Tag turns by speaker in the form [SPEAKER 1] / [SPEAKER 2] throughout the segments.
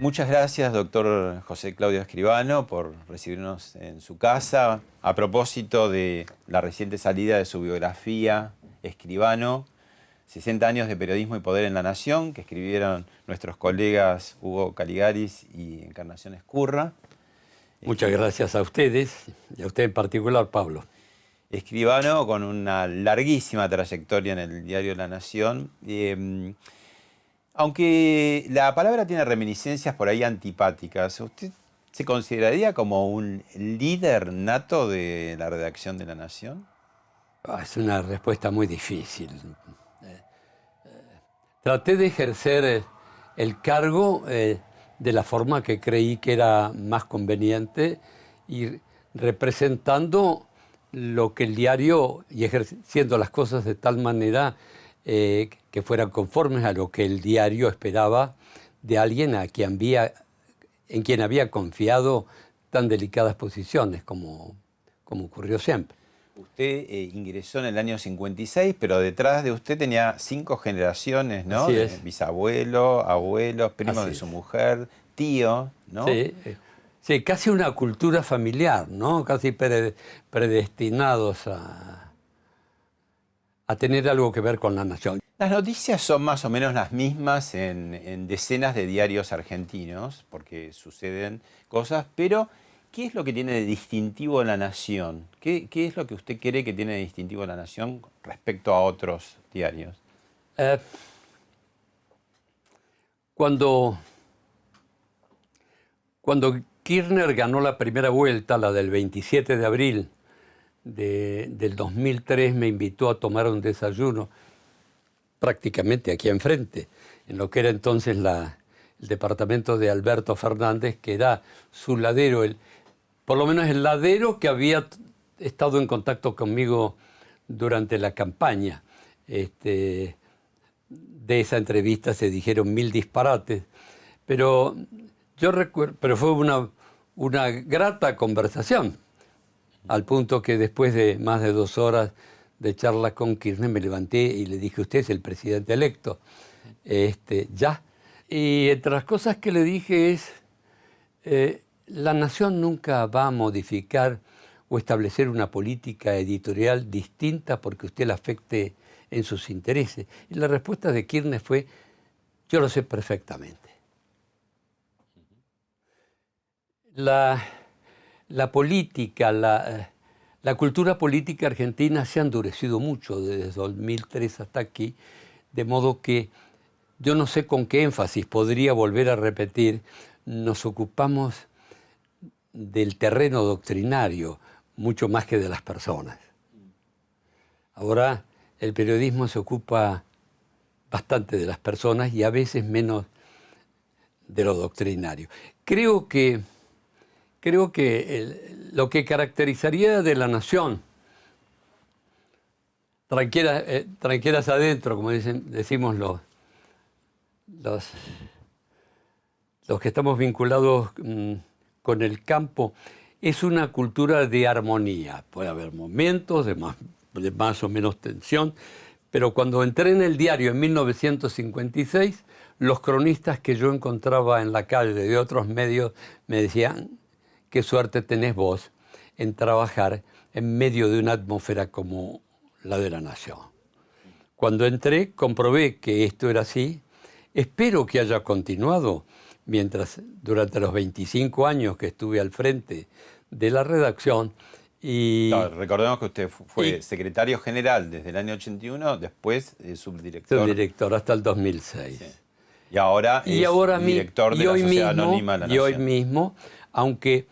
[SPEAKER 1] Muchas gracias, doctor José Claudio Escribano, por recibirnos en su casa. A propósito de la reciente salida de su biografía, Escribano, 60 años de periodismo y poder en la nación, que escribieron nuestros colegas Hugo Caligaris y Encarnación Escurra.
[SPEAKER 2] Muchas gracias a ustedes y a usted en particular, Pablo.
[SPEAKER 1] Escribano con una larguísima trayectoria en el diario La Nación. Aunque la palabra tiene reminiscencias por ahí antipáticas, ¿usted se consideraría como un líder nato de la redacción de La Nación?
[SPEAKER 2] Es una respuesta muy difícil. Traté de ejercer el cargo de la forma que creí que era más conveniente y representando lo que el diario y ejerciendo las cosas de tal manera que fueran conformes a lo que el diario esperaba de alguien en quien había confiado tan delicadas posiciones como ocurrió siempre.
[SPEAKER 1] Usted ingresó en el año 56, pero detrás de usted tenía 5 generaciones, ¿no?
[SPEAKER 2] Así es.
[SPEAKER 1] Bisabuelo, abuelos, primos de su mujer, tío, ¿no?
[SPEAKER 2] Sí, sí, casi una cultura familiar, ¿no? Casi predestinados a tener algo que ver con la nación.
[SPEAKER 1] Las noticias son más o menos las mismas en decenas de diarios argentinos, porque suceden cosas, pero ¿qué es lo que tiene de distintivo La Nación? ¿Qué es lo que usted cree que tiene de distintivo La Nación respecto a otros diarios?
[SPEAKER 2] Cuando Kirchner ganó la primera vuelta, la del 27 de abril del 2003, me invitó a tomar un desayuno prácticamente aquí enfrente, en lo que era entonces el departamento de Alberto Fernández, que era su ladero, por lo menos el ladero que había estado en contacto conmigo durante la campaña. De esa entrevista se dijeron 1000 disparates, pero yo recuerdo, pero fue una grata conversación, al punto que después de más de 2 horas de charla con Kirchner me levanté y le dije: usted es el presidente electo, ya. Y entre las cosas que le dije es, La Nación nunca va a modificar o establecer una política editorial distinta porque usted la afecte en sus intereses. Y la respuesta de Kirchner fue: yo lo sé perfectamente. La política, la cultura política argentina se ha endurecido mucho desde 2003 hasta aquí, de modo que yo no sé con qué énfasis podría volver a repetir, nos ocupamos del terreno doctrinario mucho más que de las personas. Ahora el periodismo se ocupa bastante de las personas y a veces menos de lo doctrinario. Creo que lo que caracterizaría de La Nación, tranquilas adentro, como decimos los que estamos vinculados con el campo, es una cultura de armonía. Puede haber momentos de más o menos tensión, pero cuando entré en el diario en 1956, los cronistas que yo encontraba en la calle de otros medios me decían: qué suerte tenés vos en trabajar en medio de una atmósfera como la de La Nación. Cuando entré, comprobé que esto era así. Espero que haya continuado durante los 25 años que estuve al frente de la redacción.
[SPEAKER 1] No, recordemos que usted fue secretario general desde el año 81, después subdirector.
[SPEAKER 2] Subdirector hasta el 2006.
[SPEAKER 1] Sí. Y ahora es director de la Sociedad Anónima La Nación.
[SPEAKER 2] Y hoy mismo, aunque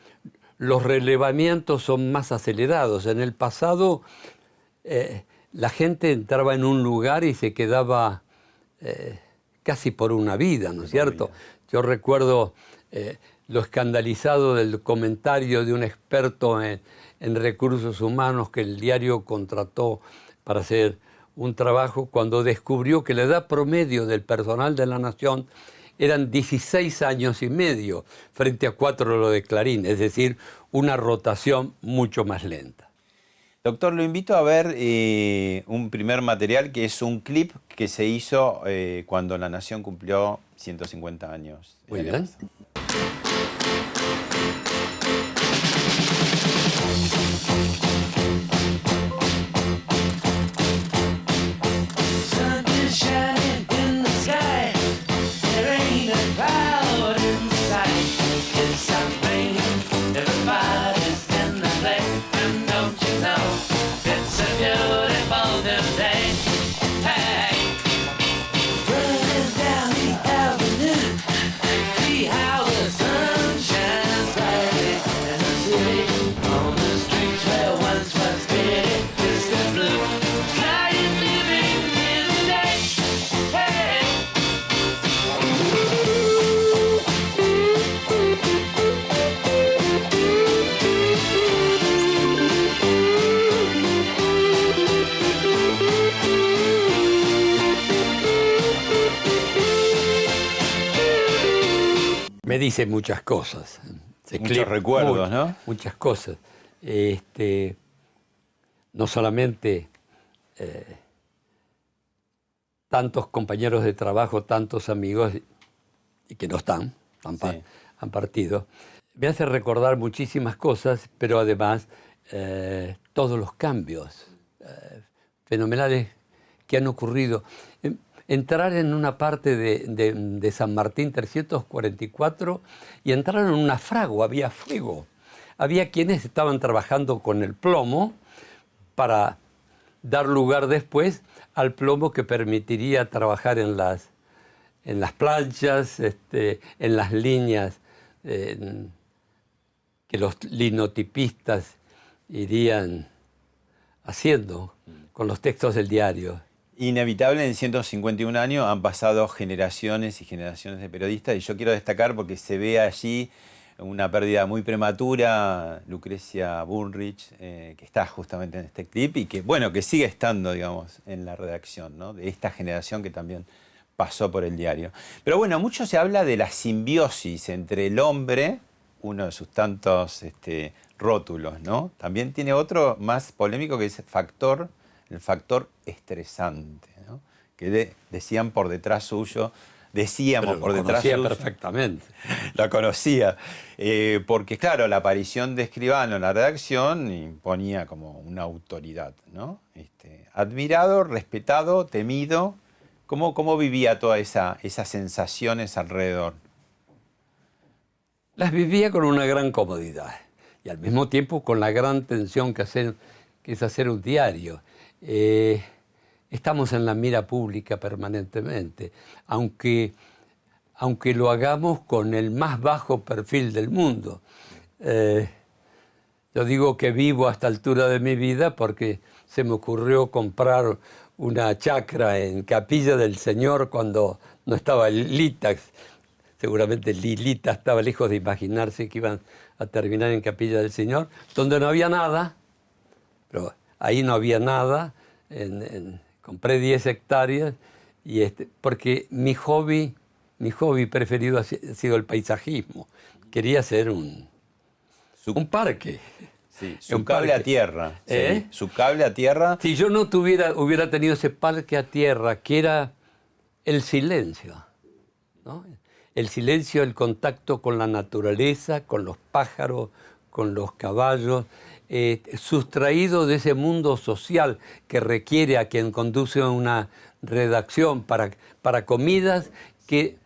[SPEAKER 2] los relevamientos son más acelerados. En el pasado, la gente entraba en un lugar y se quedaba casi por una vida, ¿no es cierto? Yo recuerdo lo escandalizado del comentario de un experto en recursos humanos que el diario contrató para hacer un trabajo, cuando descubrió que la edad promedio del personal de La Nación eran 16 años y medio, frente a 4 lo de Clarín, es decir, una rotación mucho más lenta.
[SPEAKER 1] Doctor, lo invito a ver un primer material que es un clip que se hizo cuando La Nación cumplió 150 años.
[SPEAKER 2] Muy bien. Me dice muchas cosas.
[SPEAKER 1] Muchos recuerdos, ¿no?
[SPEAKER 2] Muchas cosas. No solamente tantos compañeros de trabajo, tantos amigos, y que no están, han partido. Me hace recordar muchísimas cosas, pero además todos los cambios fenomenales que han ocurrido. Entrar en una parte de San Martín 344 y entrar en una fragua, había fuego. Había quienes estaban trabajando con el plomo para dar lugar después al plomo que permitiría trabajar en las planchas, en las líneas que los linotipistas irían haciendo con los textos del diario.
[SPEAKER 1] Inevitable, en 151 años han pasado generaciones y generaciones de periodistas, y yo quiero destacar porque se ve allí una pérdida muy prematura, Lucrecia Bullrich, que está justamente en este clip y que, bueno, que sigue estando, digamos, en la redacción, ¿no? De esta generación que también pasó por el diario. Pero bueno, mucho se habla de la simbiosis entre el hombre, uno de sus tantos rótulos, ¿no? También tiene otro más polémico que es el factor estresante, ¿no? Que decían por detrás suyo, decíamos por detrás suyo.
[SPEAKER 2] Lo conocía perfectamente.
[SPEAKER 1] Lo conocía, porque claro, la aparición de Escribano en la redacción imponía como una autoridad, ¿no? Admirado, respetado, temido. ¿Cómo vivía todas esas sensaciones alrededor?
[SPEAKER 2] Las vivía con una gran comodidad y al mismo tiempo con la gran tensión que es hacer un diario. Estamos en la mira pública permanentemente, aunque lo hagamos con el más bajo perfil del mundo. Yo digo que vivo a esta altura de mi vida porque se me ocurrió comprar una chacra en Capilla del Señor cuando no estaba Lita. Seguramente Lilita estaba lejos de imaginarse que iban a terminar en Capilla del Señor, donde no había nada, pero ahí no había nada. Compré 10 hectáreas y porque mi hobby preferido ha sido el paisajismo. Quería hacer un parque.
[SPEAKER 1] Sí, su cable a tierra. Sí, su cable a tierra.
[SPEAKER 2] Si yo no hubiera tenido ese parque a tierra, que era el silencio, ¿no? El silencio, el contacto con la naturaleza, con los pájaros, con los caballos, sustraído de ese mundo social que requiere a quien conduce una redacción para comidas que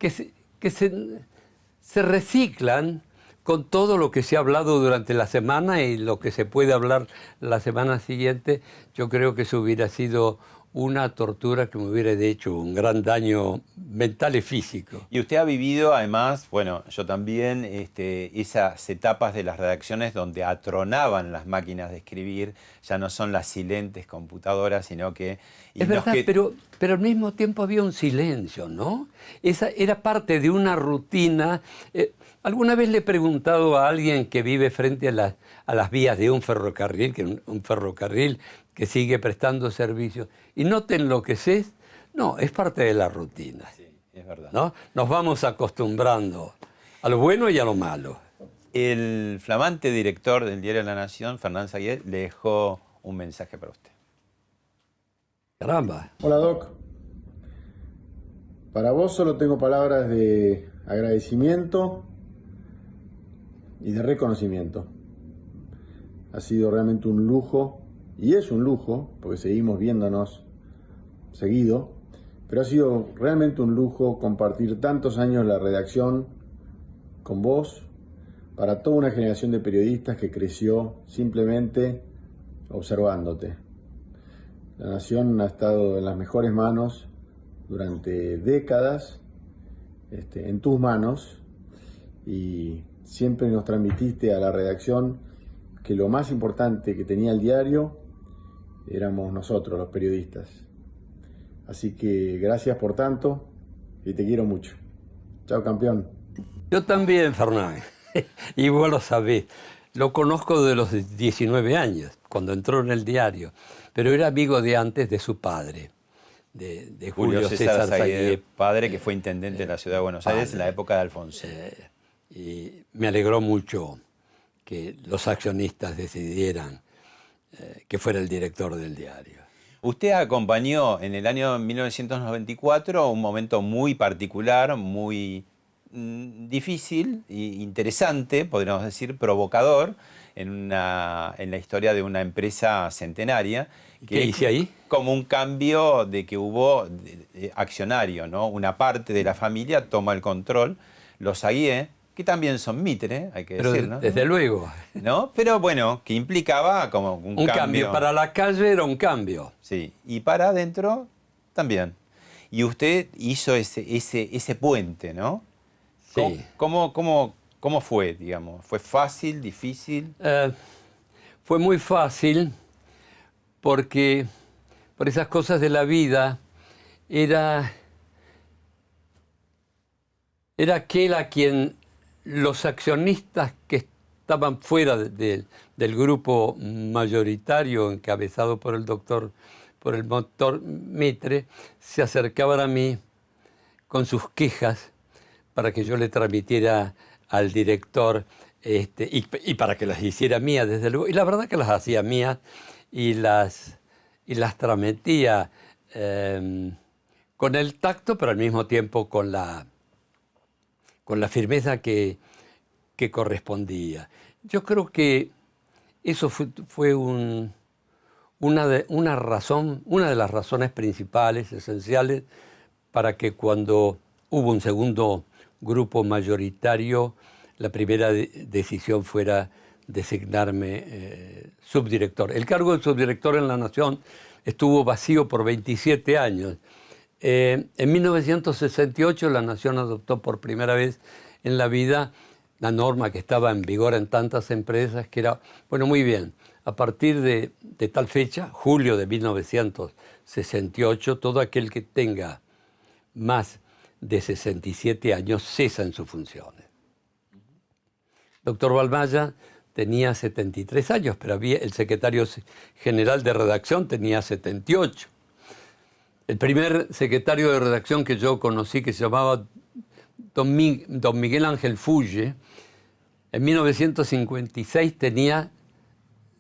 [SPEAKER 2] se reciclan con todo lo que se ha hablado durante la semana y lo que se puede hablar la semana siguiente. Yo creo que eso hubiera sido una tortura que me hubiera hecho un gran daño mental y físico.
[SPEAKER 1] Y usted ha vivido, además, bueno, yo también, esas etapas de las redacciones donde atronaban las máquinas de escribir, ya no son las silentes computadoras, sino que...
[SPEAKER 2] Es verdad, pero al mismo tiempo había un silencio, ¿no? Esa era parte de una rutina. Alguna vez le he preguntado a alguien que vive frente a las vías de un ferrocarril, un ferrocarril que sigue prestando servicios, y no te enloqueces. No, es parte de la rutina.
[SPEAKER 1] Sí, es verdad.
[SPEAKER 2] ¿No? Nos vamos acostumbrando a lo bueno y a lo malo.
[SPEAKER 1] El flamante director del Diario de la Nación, Fernán Zaguier, le dejó un mensaje para usted.
[SPEAKER 2] Caramba.
[SPEAKER 3] Hola, Doc. Para vos solo tengo palabras de agradecimiento y de reconocimiento. Ha sido realmente un lujo, y es un lujo, porque seguimos viéndonos seguido, pero ha sido realmente un lujo compartir tantos años la redacción con vos, para toda una generación de periodistas que creció simplemente observándote. La Nación ha estado en las mejores manos durante décadas, en tus manos, y siempre nos transmitiste a la redacción que lo más importante que tenía el diario éramos nosotros, los periodistas. Así que gracias por tanto y te quiero mucho. Chao, campeón.
[SPEAKER 2] Yo también, Fernán, y vos lo sabés. Lo conozco de los 19 años, cuando entró en el diario, pero era amigo de antes de su padre, de Julio César Zaguier,
[SPEAKER 1] padre que fue intendente de la ciudad de Buenos Aires en la época de Alfonso.
[SPEAKER 2] Y me alegró mucho que los accionistas decidieran que fuera el director del diario.
[SPEAKER 1] Usted acompañó en el año 1994 un momento muy particular, muy difícil e interesante, podríamos decir, provocador, en la historia de una empresa centenaria.
[SPEAKER 2] ¿Qué hice ahí?
[SPEAKER 1] Como un cambio de que hubo accionario, ¿no? Una parte de la familia toma el control, los Zaguier, que también son Mitre, hay que decir, ¿no?
[SPEAKER 2] Desde luego.
[SPEAKER 1] ¿No? Pero bueno, que implicaba como un cambio.
[SPEAKER 2] Para la calle era un cambio.
[SPEAKER 1] Sí, y para adentro también. Y usted hizo ese puente, ¿no?
[SPEAKER 2] Sí.
[SPEAKER 1] ¿Cómo fue, digamos? ¿Fue fácil, difícil?
[SPEAKER 2] Fue muy fácil porque por esas cosas de la vida era aquel a quien los accionistas que estaban fuera del grupo mayoritario encabezado por el doctor Mitre, se acercaban a mí con sus quejas para que yo le transmitiera al director y para que las hiciera mías, desde luego. Y la verdad que las hacía mías y las transmitía con el tacto, pero al mismo tiempo con la firmeza que correspondía. Yo creo que eso fue una de las razones principales, esenciales, para que cuando hubo un segundo grupo mayoritario, la primera decisión fuera designarme subdirector. El cargo de subdirector en La Nación estuvo vacío por 27 años. En 1968 La Nación adoptó por primera vez en la vida la norma que estaba en vigor en tantas empresas, que era, bueno, muy bien, a partir de tal fecha, julio de 1968, todo aquel que tenga más de 67 años cesa en sus funciones. Doctor Balmaya tenía 73 años, pero el secretario general de redacción tenía 78. El primer secretario de redacción que yo conocí, que se llamaba don Miguel Ángel Fulle, en 1956 tenía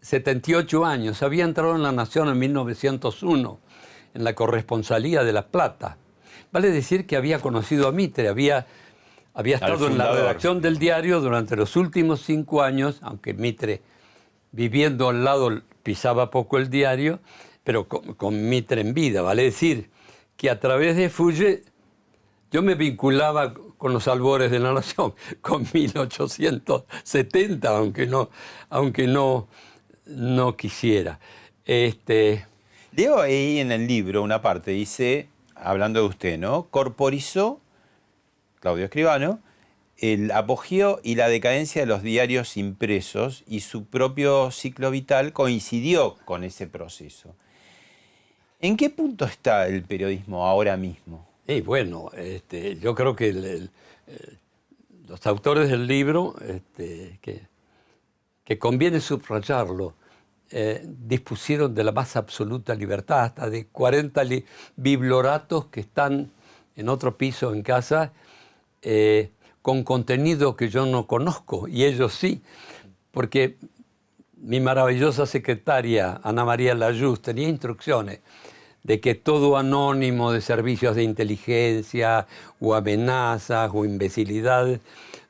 [SPEAKER 2] 78 años. Había entrado en La Nación en 1901, en la corresponsalía de La Plata. Vale decir que había conocido a Mitre, había estado en la redacción del diario durante los últimos 5 años, aunque Mitre, viviendo al lado, pisaba poco el diario, pero con Mitre en vida. Vale decir que a través de Fulle yo me vinculaba con los albores de La Nación, con 1870, aunque no quisiera.
[SPEAKER 1] Leo ahí en el libro una parte, dice, hablando de usted, ¿no? Corporizó, Claudio Escribano, el apogeo y la decadencia de los diarios impresos, y su propio ciclo vital coincidió con ese proceso. ¿En qué punto está el periodismo ahora mismo?
[SPEAKER 2] Y bueno, yo creo que los autores del libro, que conviene subrayarlo, dispusieron de la más absoluta libertad, hasta de 40 biblioratos que están en otro piso en casa, con contenido que yo no conozco, y ellos sí, porque mi maravillosa secretaria, Ana María Layuz, tenía instrucciones de que todo anónimo de servicios de inteligencia o amenazas o imbecilidades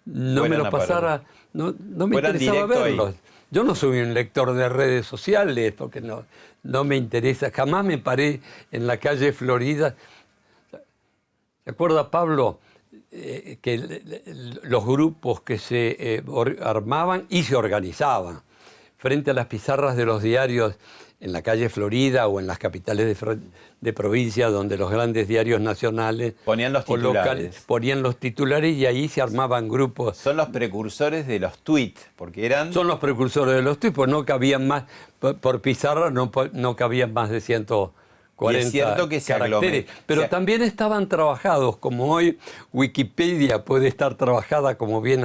[SPEAKER 2] no me
[SPEAKER 1] Fueran
[SPEAKER 2] lo
[SPEAKER 1] a parar.
[SPEAKER 2] pasara, no me
[SPEAKER 1] Fueran
[SPEAKER 2] interesaba
[SPEAKER 1] directo ahí.
[SPEAKER 2] verlos. Yo no soy un lector de redes sociales porque no me interesa. Jamás me paré en la calle Florida. ¿Se acuerda, Pablo, que los grupos que se armaban y se organizaban frente a las pizarras de los diarios en la calle Florida o en las capitales de provincia donde los grandes diarios nacionales
[SPEAKER 1] Ponían los
[SPEAKER 2] o locales
[SPEAKER 1] titulares.
[SPEAKER 2] ponían los titulares y ahí se armaban grupos?
[SPEAKER 1] Son los precursores de los tweets, porque eran...
[SPEAKER 2] Son los precursores de los tweets, pues no cabían más, por pizarra no cabían más de 140
[SPEAKER 1] Y es cierto que se
[SPEAKER 2] caracteres. Pero también estaban trabajados, como hoy Wikipedia puede estar trabajada, como bien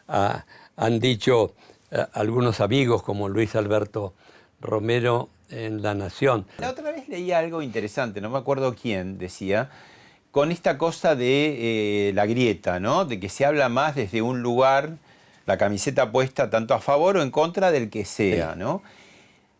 [SPEAKER 2] han dicho algunos amigos, como Luis Alberto Romero en La Nación.
[SPEAKER 1] La otra vez leí algo interesante, no me acuerdo quién, decía, con esta cosa de la grieta, ¿no? De que se habla más desde un lugar, la camiseta puesta tanto a favor o en contra del que sea,
[SPEAKER 2] Sí.
[SPEAKER 1] ¿no?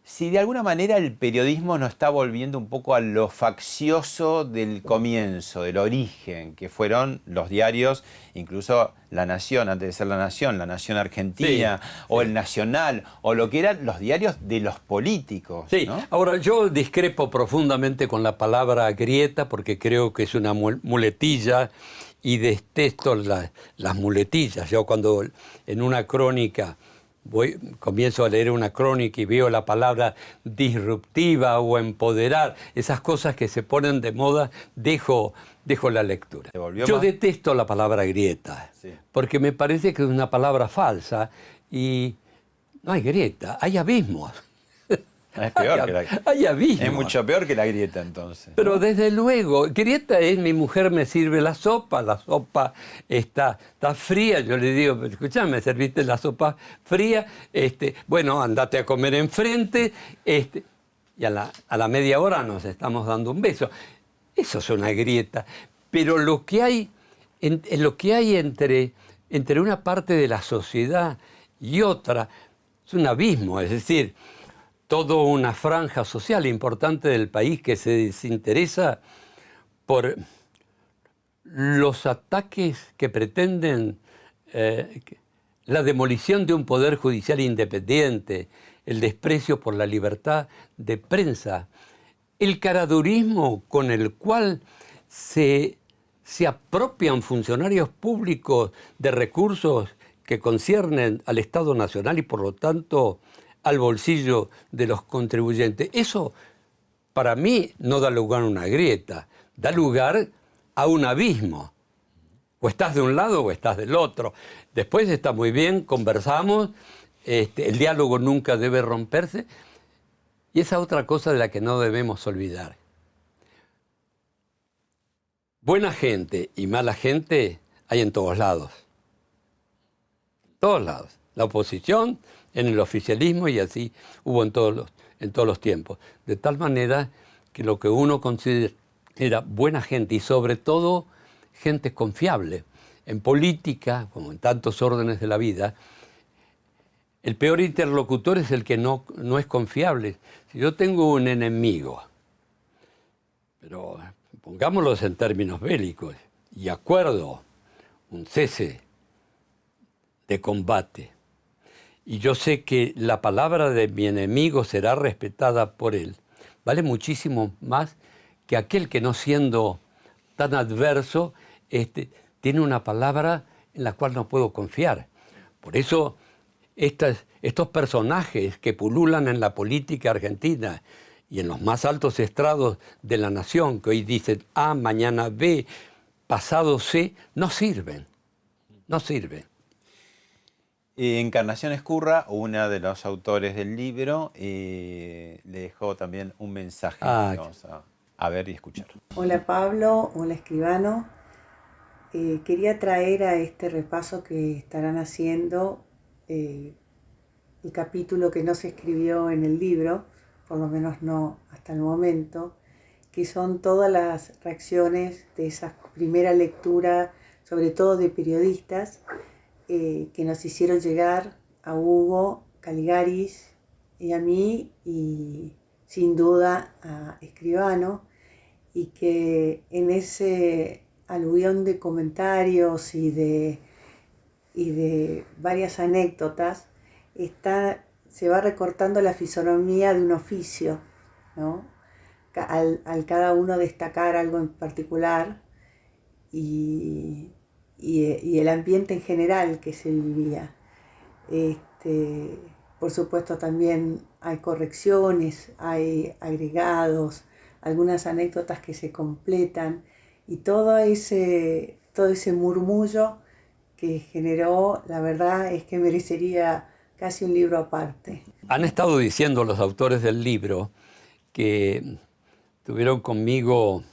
[SPEAKER 1] Si de alguna manera el periodismo nos está volviendo un poco a lo faccioso del comienzo, del origen, que fueron los diarios, incluso La Nación, antes de ser La Nación Argentina,
[SPEAKER 2] Sí,
[SPEAKER 1] o
[SPEAKER 2] sí.
[SPEAKER 1] El Nacional, o lo que eran los diarios de los políticos,
[SPEAKER 2] Sí,
[SPEAKER 1] ¿no?
[SPEAKER 2] ahora yo discrepo profundamente con la palabra grieta porque creo que es una muletilla y detesto las muletillas. Yo cuando en una crónica comienzo a leer una crónica y veo la palabra disruptiva o empoderar, esas cosas que se ponen de moda, dejo la lectura.
[SPEAKER 1] ¿Te volvió
[SPEAKER 2] Yo
[SPEAKER 1] más?
[SPEAKER 2] detesto la palabra grieta,
[SPEAKER 1] Sí.
[SPEAKER 2] porque me parece que es una palabra falsa y no hay grieta, hay abismos.
[SPEAKER 1] Es peor que la...
[SPEAKER 2] Hay abismos.
[SPEAKER 1] Es mucho peor que la grieta, entonces.
[SPEAKER 2] Pero desde luego, grieta es mi mujer me sirve la sopa está fría, yo le digo, escuchame, me serviste la sopa fría, bueno, andate a comer enfrente, y a la media hora nos estamos dando un beso. Eso es una grieta. Pero lo que hay, lo que hay entre una parte de la sociedad y otra es un abismo, es decir, toda una franja social importante del país que se desinteresa por los ataques que pretenden la demolición de un poder judicial independiente, el desprecio por la libertad de prensa, el caradurismo con el cual se apropian funcionarios públicos de recursos que conciernen al Estado Nacional y por lo tanto al bolsillo de los contribuyentes. Eso, para mí, no da lugar a una grieta, da lugar a un abismo. O estás de un lado o estás del otro. Después está muy bien, conversamos, el diálogo nunca debe romperse, y esa otra cosa de la que no debemos olvidar. Buena gente y mala gente hay en todos lados. Todos lados. La oposición, en el oficialismo y así hubo en todos los tiempos. De tal manera que lo que uno considera buena gente y sobre todo gente confiable. En política, como en tantos órdenes de la vida, el peor interlocutor es el que no es confiable. Si yo tengo un enemigo, pero pongámoslos en términos bélicos, y acuerdo un cese de combate, y yo sé que la palabra de mi enemigo será respetada por él, vale muchísimo más que aquel que, no siendo tan adverso, tiene una palabra en la cual no puedo confiar. Por eso estos personajes que pululan en la política argentina y en los más altos estrados de la nación, que hoy dicen A, mañana B, pasado C, no sirven.
[SPEAKER 1] Encarnación Escurra, una de los autores del libro, le dejó también un mensaje que vamos a ver y escuchar.
[SPEAKER 4] Hola Pablo, hola escribano. Quería traer a este repaso que estarán haciendo el capítulo que no se escribió en el libro, por lo menos no hasta el momento, que son todas las reacciones de esa primera lectura, sobre todo de periodistas, que nos hicieron llegar a Hugo Caligaris y a mí, y sin duda a Escribano, y que en ese aluvión de comentarios y de varias anécdotas se va recortando la fisonomía de un oficio, ¿no? Al cada uno destacar algo en particular y el ambiente en general que se vivía. Por supuesto también hay correcciones, hay agregados, algunas anécdotas que se completan, y todo ese murmullo que generó, la verdad es que merecería casi un libro aparte.
[SPEAKER 2] Han estado diciendo los autores del libro que tuvieron conmigo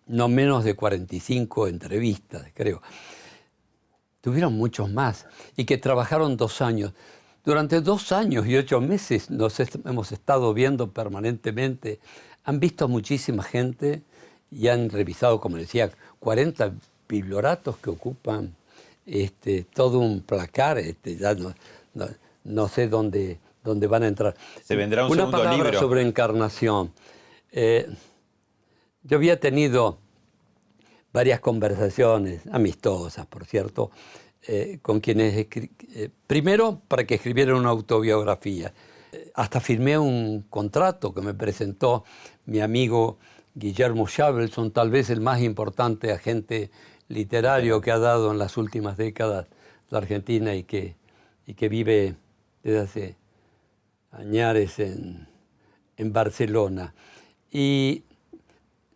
[SPEAKER 2] no menos de 45 entrevistas, creo. Tuvieron muchos más y que trabajaron 2 años. Durante 2 años y 8 meses nos hemos estado viendo permanentemente. Han visto a muchísima gente y han revisado, como decía, 40 biblioratos que ocupan todo un placar. Ya no sé dónde van a entrar.
[SPEAKER 1] Se vendrá un
[SPEAKER 2] Una
[SPEAKER 1] segundo
[SPEAKER 2] palabra
[SPEAKER 1] libro
[SPEAKER 2] sobre Encarnación. Yo había tenido varias conversaciones, amistosas, por cierto, con quienes, primero para que escribieran una autobiografía. Hasta firmé un contrato que me presentó mi amigo Guillermo Schabelson, tal vez el más importante agente literario que ha dado en las últimas décadas la Argentina y que vive desde hace añares en Barcelona. Y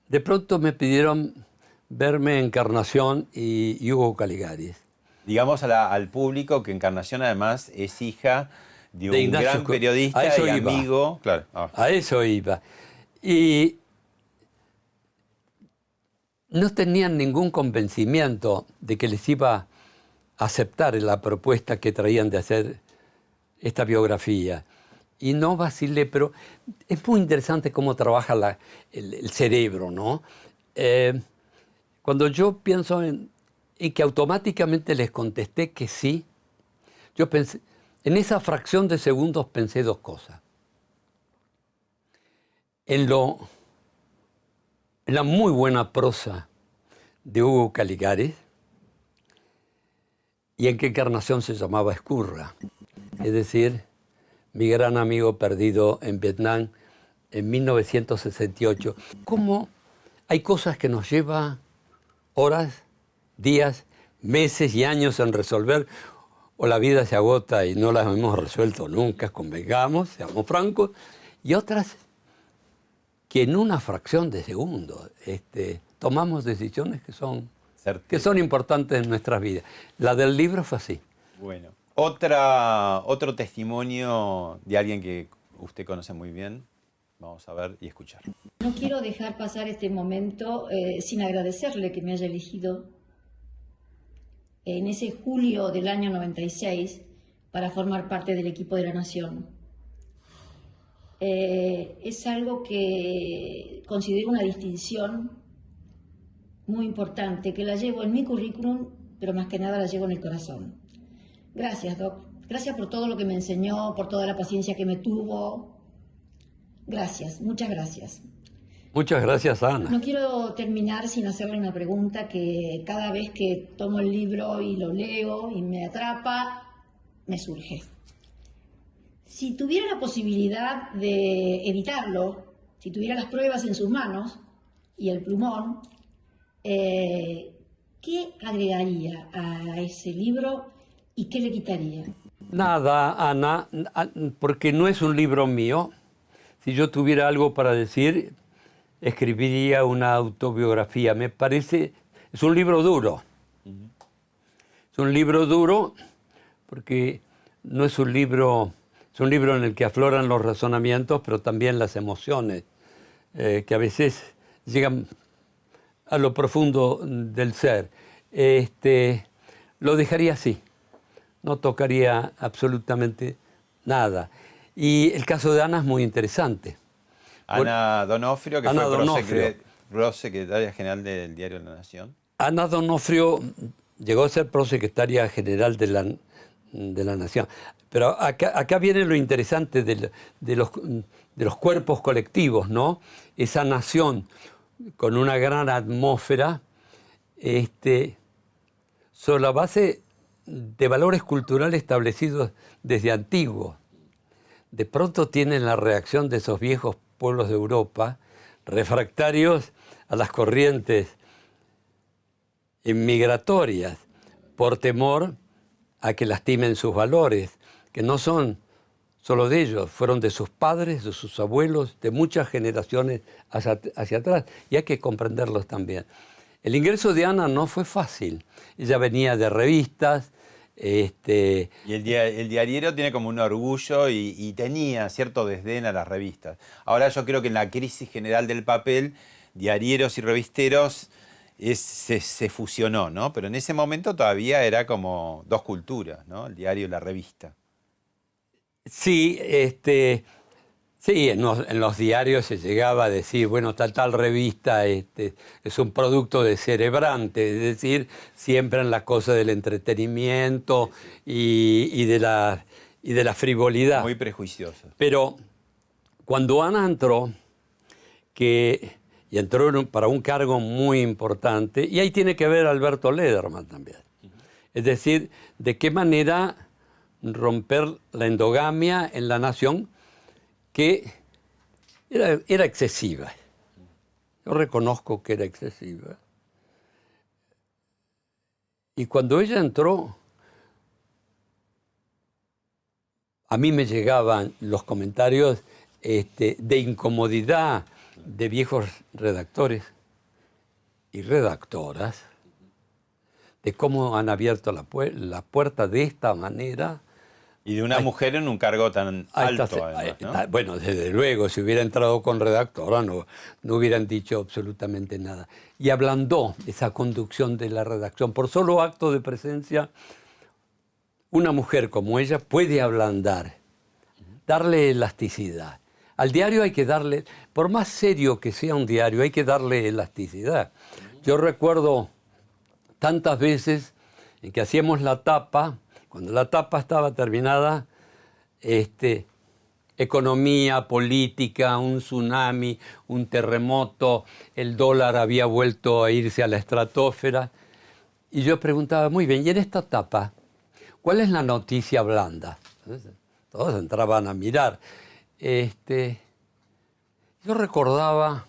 [SPEAKER 2] de pronto me pidieron verme Encarnación y Hugo Caligaris.
[SPEAKER 1] Digamos al público que Encarnación además es hija de un
[SPEAKER 2] Ignacio,
[SPEAKER 1] gran periodista
[SPEAKER 2] a eso
[SPEAKER 1] y
[SPEAKER 2] iba.
[SPEAKER 1] amigo. Claro.
[SPEAKER 2] A eso iba. Y no tenían ningún convencimiento de que les iba a aceptar la propuesta que traían de hacer esta biografía. Y no vacilé, pero es muy interesante cómo trabaja el cerebro, ¿no? Cuando yo pienso en que automáticamente les contesté que sí, yo pensé, en esa fracción de segundos pensé 2 cosas. En la muy buena prosa de Hugo Caligaris y en que Encarnación se llamaba Escurra, es decir, mi gran amigo perdido en Vietnam en 1968. ¿Cómo hay cosas que nos llevan horas, días, meses y años en resolver, o la vida se agota y no las hemos resuelto nunca, convengamos, seamos francos, y otras que en una fracción de segundo tomamos decisiones que son importantes en nuestras vidas. La del libro fue así.
[SPEAKER 1] Bueno, otro testimonio de alguien que usted conoce muy bien. Vamos a ver y escuchar.
[SPEAKER 5] No quiero dejar pasar este momento sin agradecerle que me haya elegido en ese julio del año 96 para formar parte del equipo de La Nación. Es algo que considero una distinción muy importante, que la llevo en mi currículum, pero más que nada la llevo en el corazón. Gracias, Doc. Gracias por todo lo que me enseñó, por toda la paciencia que me tuvo. Gracias, muchas gracias.
[SPEAKER 2] Muchas gracias, Ana.
[SPEAKER 5] No quiero terminar sin hacerle una pregunta que cada vez que tomo el libro y lo leo y me atrapa, me surge. Si tuviera la posibilidad de editarlo, si tuviera las pruebas en sus manos y el plumón, ¿qué agregaría a ese libro y qué le quitaría?
[SPEAKER 2] Nada, Ana, porque no es un libro mío. Si yo tuviera algo para decir, escribiría una autobiografía. Me parece, es un libro duro. Es un libro duro porque no es un libro, es un libro en el que afloran los razonamientos, pero también las emociones, que a veces llegan a lo profundo del ser. Lo dejaría así, no tocaría absolutamente nada. Y el caso de Ana es muy interesante.
[SPEAKER 1] Ana Donofrio, que
[SPEAKER 2] Ana
[SPEAKER 1] fue
[SPEAKER 2] Donofrio.
[SPEAKER 1] prosecretaria general del Diario La Nación.
[SPEAKER 2] Ana Donofrio llegó a ser prosecretaria general de de la nación. Pero acá viene lo interesante de los cuerpos colectivos, ¿no? Esa nación con una gran atmósfera, sobre la base de valores culturales establecidos desde antiguo. De pronto tienen la reacción de esos viejos pueblos de Europa, refractarios a las corrientes inmigratorias, por temor a que lastimen sus valores, que no son solo de ellos, fueron de sus padres, de sus abuelos, de muchas generaciones hacia atrás, y hay que comprenderlos también. El ingreso de Ana no fue fácil. Ella venía de revistas.
[SPEAKER 1] Y el diariero tiene como un orgullo y tenía cierto desdén a las revistas. Ahora yo creo que en la crisis general del papel, diarieros y revisteros se fusionó, ¿no? Pero en ese momento todavía era como dos culturas, ¿no? El diario y la revista.
[SPEAKER 2] Sí, sí, en los diarios se llegaba a decir, bueno, tal revista es un producto descerebrante, es decir, siempre en las cosas del entretenimiento y de la frivolidad.
[SPEAKER 1] Muy prejuicioso.
[SPEAKER 2] Pero cuando Ana entró, y entró para un cargo muy importante, y ahí tiene que ver Alberto Lederman también. Es decir, de qué manera romper la endogamia en la nación, que era excesiva. Yo reconozco que era excesiva. Y cuando ella entró, a mí me llegaban los comentarios de incomodidad de viejos redactores y redactoras, de cómo han abierto la puerta de esta manera.
[SPEAKER 1] Y de una mujer en un cargo tan alto, además, ¿no?
[SPEAKER 2] Bueno, desde luego, si hubiera entrado con redactora no hubieran dicho absolutamente nada. Y ablandó esa conducción de la redacción. Por solo acto de presencia, una mujer como ella puede ablandar, darle elasticidad. Al diario hay que darle, por más serio que sea un diario, hay que darle elasticidad. Yo recuerdo tantas veces en que hacíamos la tapa. Cuando la tapa estaba terminada, economía, política, un tsunami, un terremoto, el dólar había vuelto a irse a la estratosfera. Y yo preguntaba, muy bien, ¿y en esta tapa cuál es la noticia blanda? Entonces, todos entraban a mirar. Yo recordaba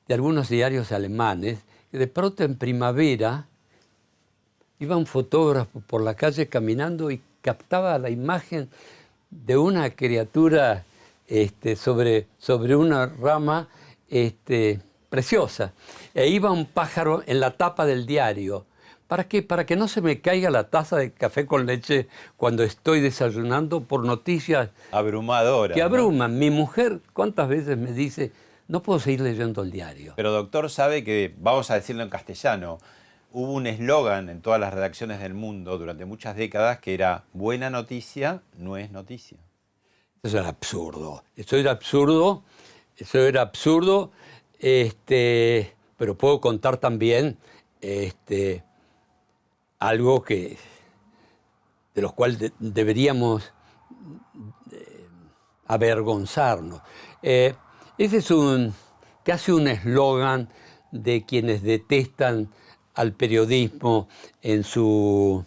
[SPEAKER 2] de algunos diarios alemanes que de pronto en primavera iba un fotógrafo por la calle caminando y captaba la imagen de una criatura sobre una rama preciosa. E iba un pájaro en la tapa del diario. ¿Para qué? Para que no se me caiga la taza de café con leche cuando estoy desayunando por noticias
[SPEAKER 1] abrumadoras,
[SPEAKER 2] que abruman. ¿No? Mi mujer, ¿cuántas veces me dice, no puedo seguir leyendo el diario?
[SPEAKER 1] Pero doctor, sabe que, vamos a decirlo en castellano, hubo un eslogan en todas las redacciones del mundo durante muchas décadas que era buena noticia no es noticia.
[SPEAKER 2] Eso era absurdo. Eso era absurdo, pero puedo contar también algo de los cuales deberíamos avergonzarnos. Ese es casi un eslogan de quienes detestan al periodismo en sus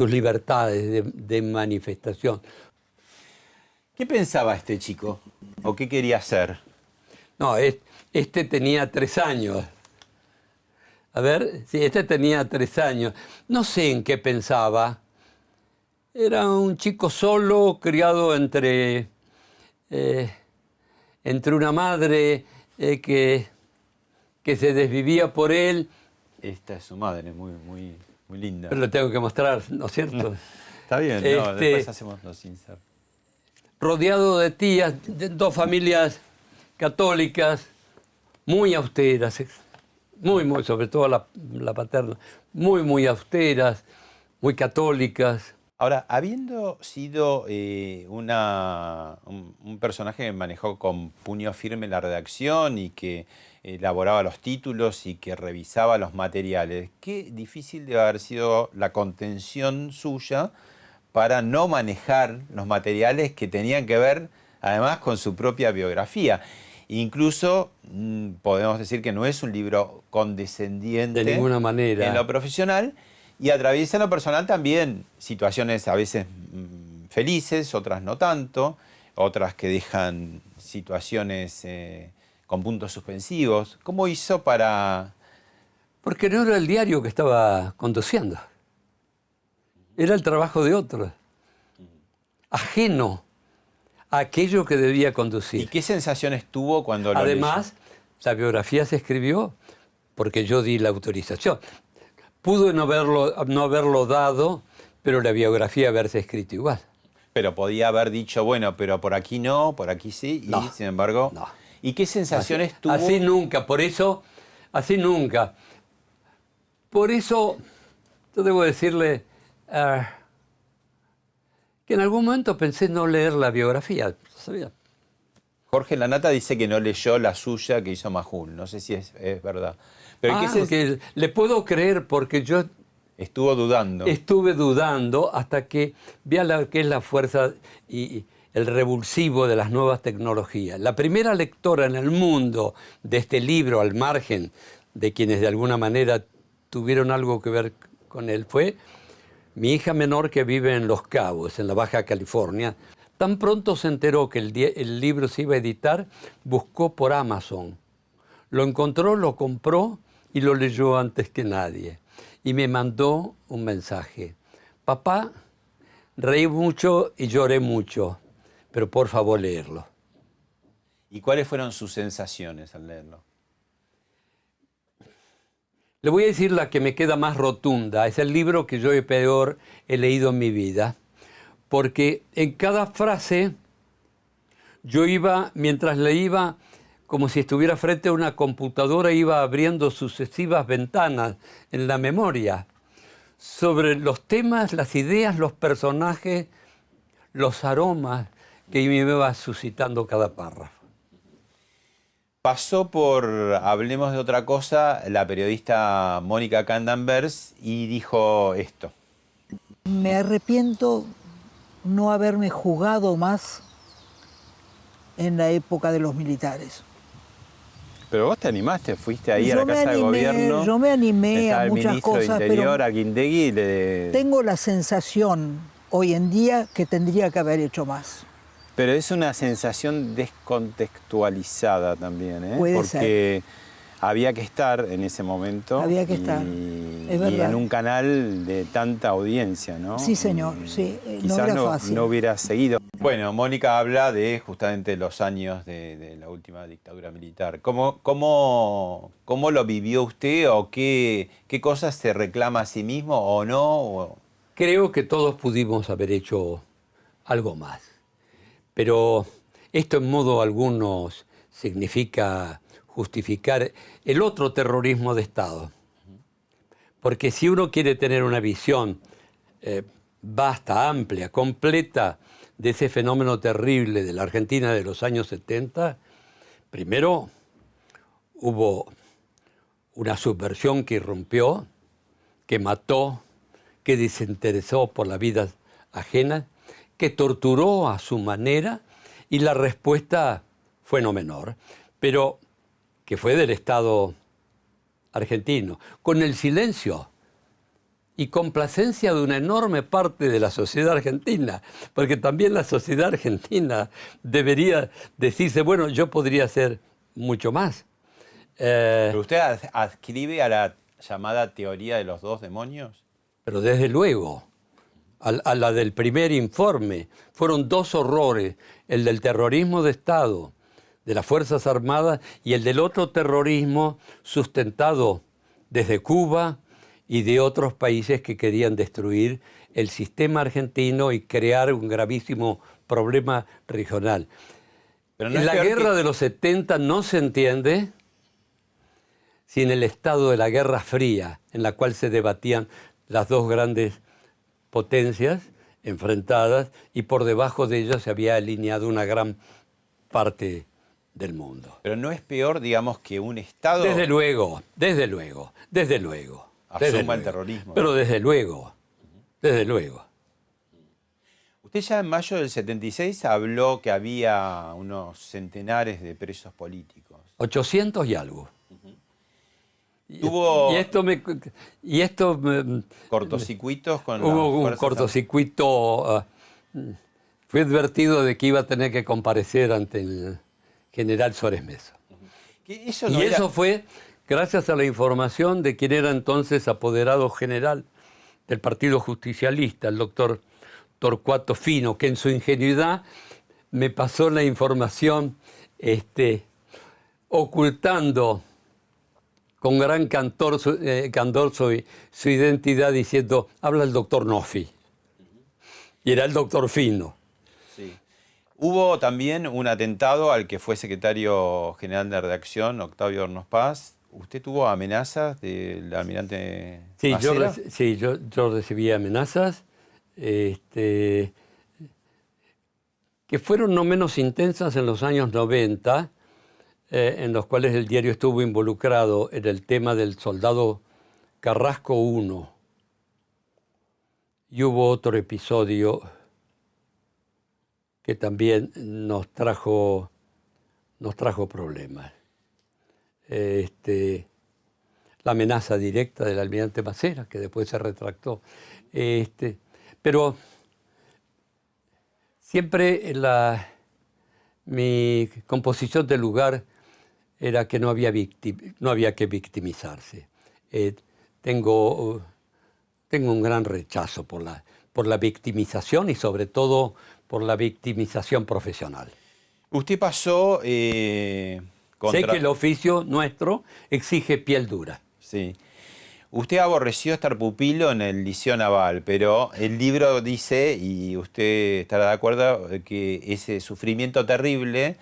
[SPEAKER 2] libertades de manifestación.
[SPEAKER 1] ¿Qué pensaba este chico? ¿O qué quería hacer?
[SPEAKER 2] No, tenía 3 años. A ver, sí, tenía 3 años. No sé en qué pensaba. Era un chico solo, criado entre una madre que se desvivía por él.
[SPEAKER 1] Esta es su madre, muy linda.
[SPEAKER 2] Pero lo tengo que mostrar, ¿no es cierto?
[SPEAKER 1] Está bien, después hacemos los inserts.
[SPEAKER 2] Rodeado de tías, de 2 familias católicas, muy austeras, muy, sobre todo la paterna, muy austeras, muy católicas.
[SPEAKER 1] Ahora, habiendo sido un personaje que manejó con puño firme la redacción y que elaboraba los títulos y que revisaba los materiales, qué difícil debe haber sido la contención suya para no manejar los materiales que tenían que ver además con su propia biografía. Incluso podemos decir que no es un libro condescendiente
[SPEAKER 2] de ninguna manera
[SPEAKER 1] en lo profesional, y atraviesa en lo personal también situaciones a veces felices, otras no tanto, otras que dejan situaciones con puntos suspensivos. ¿Cómo hizo para...?
[SPEAKER 2] Porque no era el diario que estaba conduciendo. Era el trabajo de otro, ajeno a aquello que debía conducir.
[SPEAKER 1] ¿Y qué sensaciones tuvo cuando lo
[SPEAKER 2] Además, la biografía se escribió porque yo di la autorización. Pudo no haberlo dado, pero la biografía haberse escrito igual.
[SPEAKER 1] Pero podía haber dicho, bueno, pero por aquí no, por aquí sí, y
[SPEAKER 2] No,
[SPEAKER 1] sin embargo...
[SPEAKER 2] no.
[SPEAKER 1] ¿Y qué sensaciones tuvo?
[SPEAKER 2] Así nunca, por eso, así nunca. Por eso, yo debo decirle que en algún momento pensé no leer la biografía, ¿sabía?
[SPEAKER 1] Jorge Lanata dice que no leyó la suya que hizo Majul. No sé si es verdad. Pero
[SPEAKER 2] Que le puedo creer porque yo
[SPEAKER 1] estuvo dudando.
[SPEAKER 2] estuve dudando hasta que vi lo que es la fuerza y el revulsivo de las nuevas tecnologías. La primera lectora en el mundo de este libro, al margen de quienes de alguna manera tuvieron algo que ver con él, fue mi hija menor, que vive en Los Cabos, en la Baja California. Tan pronto se enteró que el libro se iba a editar, buscó por Amazon. Lo encontró, lo compró y lo leyó antes que nadie. Y me mandó un mensaje. Papá, reí mucho y lloré mucho, pero por favor léelo.
[SPEAKER 1] ¿Y cuáles fueron sus sensaciones al leerlo?
[SPEAKER 2] Le voy a decir la que me queda más rotunda. Es el libro que yo peor he leído en mi vida. Porque en cada frase yo iba, mientras leía, como si estuviera frente a una computadora, iba abriendo sucesivas ventanas en la memoria sobre los temas, las ideas, los personajes, los aromas que me iba suscitando cada párrafo.
[SPEAKER 1] Pasó por Hablemos de otra cosa la periodista Mónica Candanvers y dijo esto.
[SPEAKER 6] Me arrepiento no haberme jugado más en la época de los militares.
[SPEAKER 1] Pero vos te animaste, fuiste ahí a
[SPEAKER 6] Yo
[SPEAKER 1] la
[SPEAKER 6] me
[SPEAKER 1] Casa de
[SPEAKER 6] animé,
[SPEAKER 1] Gobierno.
[SPEAKER 6] yo me animé
[SPEAKER 1] estaba
[SPEAKER 6] a
[SPEAKER 1] el
[SPEAKER 6] muchas
[SPEAKER 1] ministro
[SPEAKER 6] cosas,
[SPEAKER 1] de Interior,
[SPEAKER 6] pero
[SPEAKER 1] a Guindegui.
[SPEAKER 6] tengo la sensación hoy en día que tendría que haber hecho más.
[SPEAKER 1] Pero es una sensación descontextualizada también, ¿eh?
[SPEAKER 6] Puede
[SPEAKER 1] Porque había que estar en ese momento.
[SPEAKER 6] Había que estar,
[SPEAKER 1] Y
[SPEAKER 6] es verdad.
[SPEAKER 1] en un canal de tanta audiencia, ¿no?
[SPEAKER 6] Sí, señor, sí, no
[SPEAKER 1] Quizás
[SPEAKER 6] era fácil.
[SPEAKER 1] no hubiera seguido. Bueno, Mónica habla de justamente los años de la última dictadura militar. ¿Cómo lo vivió usted o qué cosas se reclama a sí mismo o no?
[SPEAKER 2] Creo que todos pudimos haber hecho algo más. Pero esto en modo alguno significa justificar el otro terrorismo de Estado. Porque si uno quiere tener una visión vasta, amplia, completa de ese fenómeno terrible de la Argentina de los años 70, primero hubo una subversión que irrumpió, que mató, que desinteresó por la vida ajena, que torturó a su manera, y la respuesta fue no menor, pero que fue del Estado argentino, con el silencio y complacencia de una enorme parte de la sociedad argentina, porque también la sociedad argentina debería decirse, bueno, yo podría hacer mucho más.
[SPEAKER 1] ¿Pero usted adscribe a la llamada teoría de los dos demonios?
[SPEAKER 2] Pero desde luego, a la del primer informe, fueron dos horrores, el del terrorismo de Estado, de las Fuerzas Armadas, y el del otro terrorismo sustentado desde Cuba y de otros países que querían destruir el sistema argentino y crear un gravísimo problema regional.
[SPEAKER 1] Pero no es
[SPEAKER 2] la
[SPEAKER 1] peor
[SPEAKER 2] guerra
[SPEAKER 1] que...
[SPEAKER 2] de los 70 no se entiende sin el estado de la Guerra Fría, en la cual se debatían las dos grandes potencias enfrentadas y por debajo de ellas se había alineado una gran parte del mundo.
[SPEAKER 1] Pero no es peor, digamos, que un Estado
[SPEAKER 2] Desde luego, desde luego, desde luego. Desde
[SPEAKER 1] asuma el
[SPEAKER 2] luego.
[SPEAKER 1] terrorismo.
[SPEAKER 2] Pero desde luego, desde luego.
[SPEAKER 1] Usted ya en mayo del 76 habló que había unos centenares de presos políticos.
[SPEAKER 2] 800 y algo.
[SPEAKER 1] Tuvo
[SPEAKER 2] Y esto
[SPEAKER 1] cortocircuitos con
[SPEAKER 2] hubo
[SPEAKER 1] las
[SPEAKER 2] un
[SPEAKER 1] fuerzas
[SPEAKER 2] cortocircuito. Fui advertido de que iba a tener que comparecer ante el general Suárez Mesa.
[SPEAKER 1] que eso
[SPEAKER 2] Y
[SPEAKER 1] no era-
[SPEAKER 2] eso fue gracias a la información de quien era entonces apoderado general del Partido Justicialista, el doctor Torcuato Fino, que en su ingenuidad me pasó la información ocultando con gran candor su identidad, diciendo, habla el doctor Noffi. Y era el doctor Fino.
[SPEAKER 1] Sí. Hubo también un atentado al que fue secretario general de redacción, Octavio Hornos Paz. ¿Usted tuvo amenazas del almirante
[SPEAKER 2] Sí,
[SPEAKER 1] Macera?
[SPEAKER 2] yo recibí amenazas que fueron no menos intensas en los años 90, en los cuales el diario estuvo involucrado en el tema del soldado Carrasco I. Y hubo otro episodio que también nos trajo problemas. La amenaza directa del almirante Macera, que después se retractó. Pero siempre mi composición del lugar era que no había que victimizarse. Tengo un gran rechazo por la victimización y sobre todo por la victimización profesional.
[SPEAKER 1] Usted pasó
[SPEAKER 2] Sé que el oficio nuestro exige piel dura.
[SPEAKER 1] Sí. Usted aborreció estar pupilo en el Liceo Naval, pero el libro dice, y usted estará de acuerdo, que ese sufrimiento terrible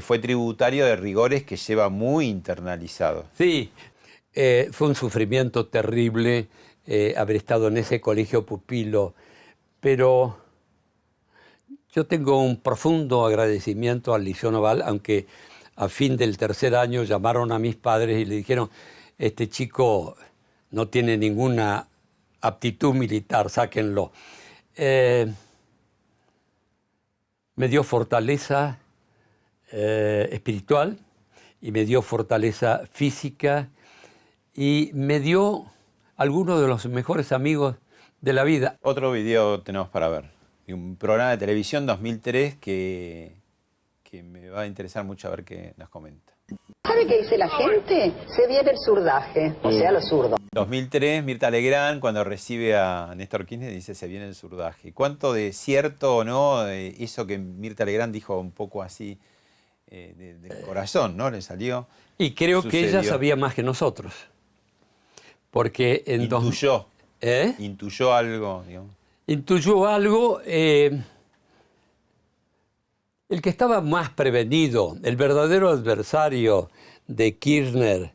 [SPEAKER 1] fue tributario de rigores que lleva muy internalizados.
[SPEAKER 2] Sí, fue un sufrimiento terrible haber estado en ese colegio pupilo, pero yo tengo un profundo agradecimiento al Liceo Naval, aunque a fin del tercer año llamaron a mis padres y le dijeron, este chico no tiene ninguna aptitud militar, sáquenlo. Me dio fortaleza espiritual y me dio fortaleza física y me dio algunos de los mejores amigos de la vida.
[SPEAKER 1] Otro video tenemos para ver. Un programa de televisión 2003 que me va a interesar mucho a ver qué nos comenta.
[SPEAKER 7] ¿Sabe qué dice la gente? Se viene el zurdaje, o sea, lo zurdo.
[SPEAKER 1] 2003, Mirta Legrand, cuando recibe a Néstor Kirchner, dice se viene el zurdaje. ¿Cuánto de cierto o no eso que Mirta Legrand dijo un poco así del corazón, ¿no? Le salió.
[SPEAKER 2] Y creo
[SPEAKER 1] sucedió.
[SPEAKER 2] que ella sabía más que nosotros. Porque
[SPEAKER 1] Intuyó.
[SPEAKER 2] ¿Eh?
[SPEAKER 1] Intuyó algo, digamos.
[SPEAKER 2] Intuyó algo. El que estaba más prevenido, el verdadero adversario de Kirchner,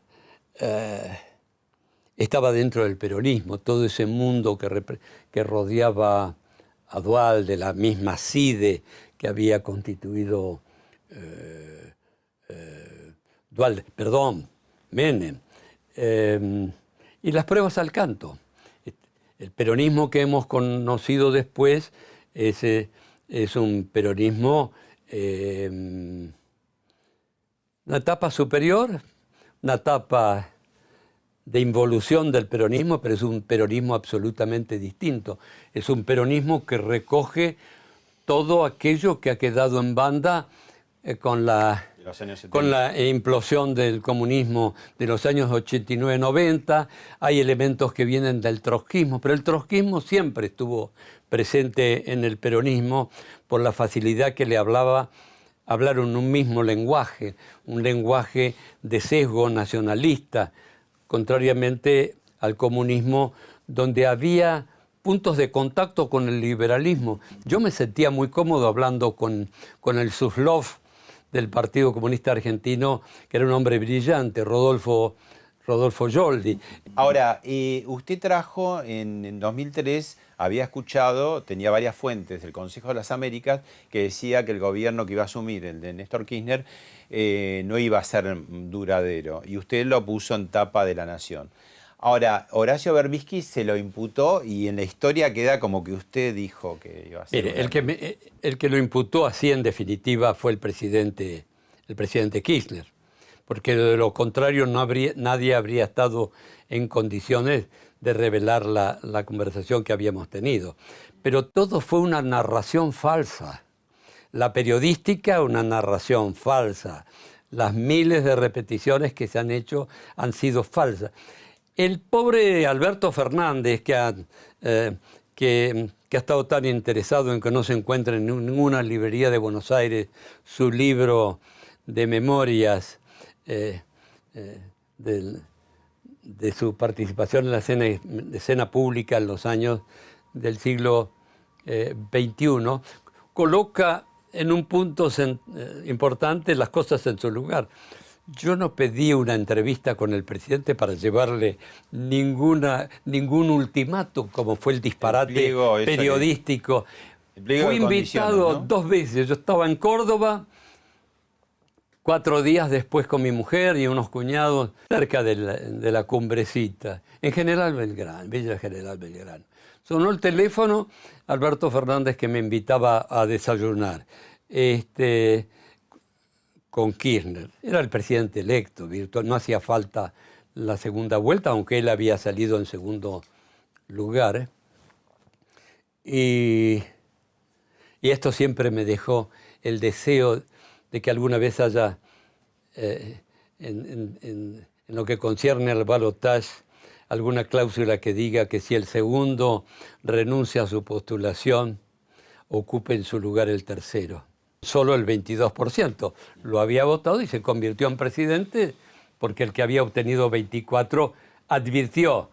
[SPEAKER 2] estaba dentro del peronismo, todo ese mundo que rodeaba a Duhalde, la misma CIDE que había constituido Menem. Y las pruebas al canto. El peronismo que hemos conocido después es un peronismo, una etapa superior, una etapa de involución del peronismo, pero es un peronismo absolutamente distinto. Es un peronismo que recoge todo aquello que ha quedado en banda con la implosión del comunismo de los años 89-90. Hay elementos que vienen del trotskismo, pero el trotskismo siempre estuvo presente en el peronismo por la facilidad que le hablaron un mismo lenguaje, un lenguaje de sesgo nacionalista, contrariamente al comunismo, donde había puntos de contacto con el liberalismo. Yo me sentía muy cómodo hablando con el Suslov del Partido Comunista Argentino, que era un hombre brillante, Rodolfo Rodolfo Yoldi.
[SPEAKER 1] Ahora, usted trajo en 2003, había escuchado, tenía varias fuentes del Consejo de las Américas que decía que el gobierno que iba a asumir, el de Néstor Kirchner, no iba a ser duradero. Y usted lo puso en tapa de La Nación. Ahora, Horacio Berbisky se lo imputó y en la historia queda como que usted dijo que iba a ser.
[SPEAKER 2] Mire, el que lo imputó así en definitiva fue el presidente Kirchner, porque de lo contrario nadie habría estado en condiciones de revelar la conversación que habíamos tenido. Pero todo fue una narración falsa. La periodística, una narración falsa. Las miles de repeticiones que se han hecho han sido falsas. El pobre Alberto Fernández, que ha estado tan interesado en que no se encuentre en ninguna librería de Buenos Aires su libro de memorias de su participación en la escena pública en los años del siglo XXI, coloca en un punto importante las cosas en su lugar. Yo no pedí una entrevista con el presidente para llevarle ningún ultimátum, como fue el disparate periodístico. Fui invitado, ¿no?, 2 veces. Yo estaba en Córdoba, 4 días después con mi mujer y unos cuñados, cerca de la cumbrecita, en General Belgrano, Villa General Belgrano. Sonó el teléfono, Alberto Fernández, que me invitaba a desayunar. Con Kirchner. Era el presidente electo, virtual, no hacía falta la segunda vuelta, aunque él había salido en segundo lugar. Y esto siempre me dejó el deseo de que alguna vez haya, en lo que concierne al balotaje, alguna cláusula que diga que si el segundo renuncia a su postulación, ocupe en su lugar el tercero. Solo el 22% lo había votado y se convirtió en presidente porque el que había obtenido 24 advirtió,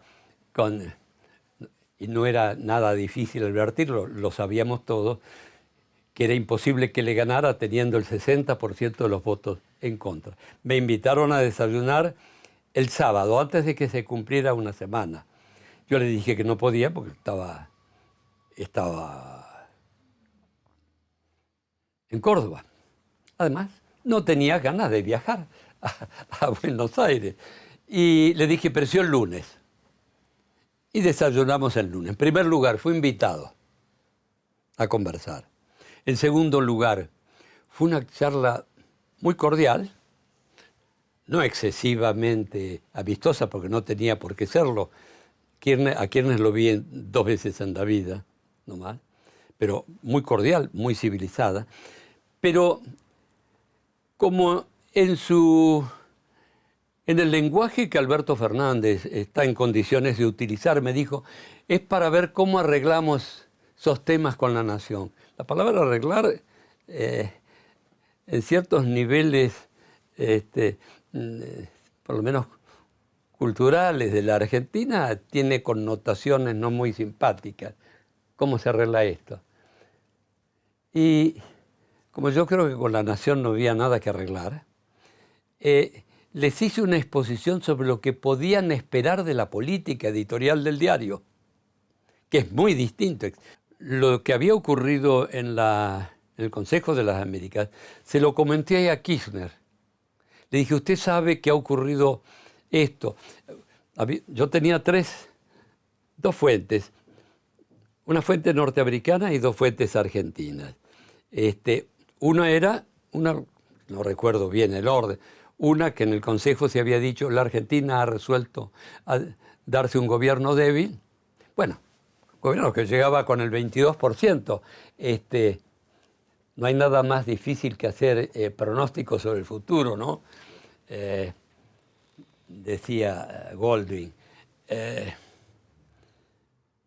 [SPEAKER 2] y no era nada difícil advertirlo, lo sabíamos todos, que era imposible que le ganara teniendo el 60% de los votos en contra. Me invitaron a desayunar el sábado, antes de que se cumpliera una semana. Yo le dije que no podía porque estaba en Córdoba. Además, no tenía ganas de viajar a Buenos Aires. Y le dije, pero sí el lunes. Y desayunamos el lunes. En primer lugar, fui invitado a conversar. En segundo lugar, fue una charla muy cordial, no excesivamente amistosa, porque no tenía por qué serlo. A Kirchner lo vi 2 veces en la vida, no más, pero muy cordial, muy civilizada. Pero como en el lenguaje que Alberto Fernández está en condiciones de utilizar, me dijo, es para ver cómo arreglamos esos temas con la nación. La palabra arreglar, en ciertos niveles, por lo menos culturales de la Argentina, tiene connotaciones no muy simpáticas. ¿Cómo se arregla esto? Y como yo creo que con la nación no había nada que arreglar, les hice una exposición sobre lo que podían esperar de la política editorial del diario, que es muy distinto. Lo que había ocurrido en el Consejo de las Américas, se lo comenté a Kirchner. Le dije, usted sabe que ha ocurrido esto. Yo tenía 2 fuentes, una fuente norteamericana y 2 fuentes argentinas. Una era, no recuerdo bien el orden, una que en el Consejo se había dicho, la Argentina ha resuelto darse un gobierno débil. Bueno, gobierno que llegaba con el 22%. No hay nada más difícil que hacer pronósticos sobre el futuro, ¿no? Decía Goldwyn.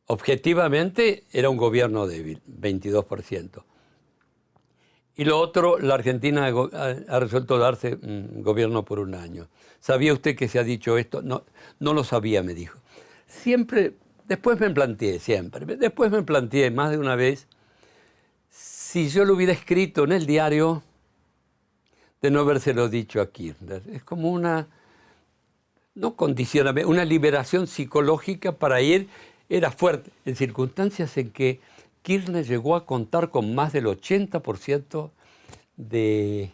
[SPEAKER 2] Objetivamente era un gobierno débil, 22%. Y lo otro, la Argentina ha resuelto darse un gobierno por 1 año. ¿Sabía usted que se ha dicho esto? No, no lo sabía, me dijo. Después me planteé más de una vez, si yo lo hubiera escrito en el diario, de no habérselo dicho a Kirchner. Es como no condicionamiento, una liberación psicológica para ir, era fuerte, en circunstancias en que Kirchner llegó a contar con más del 80% de,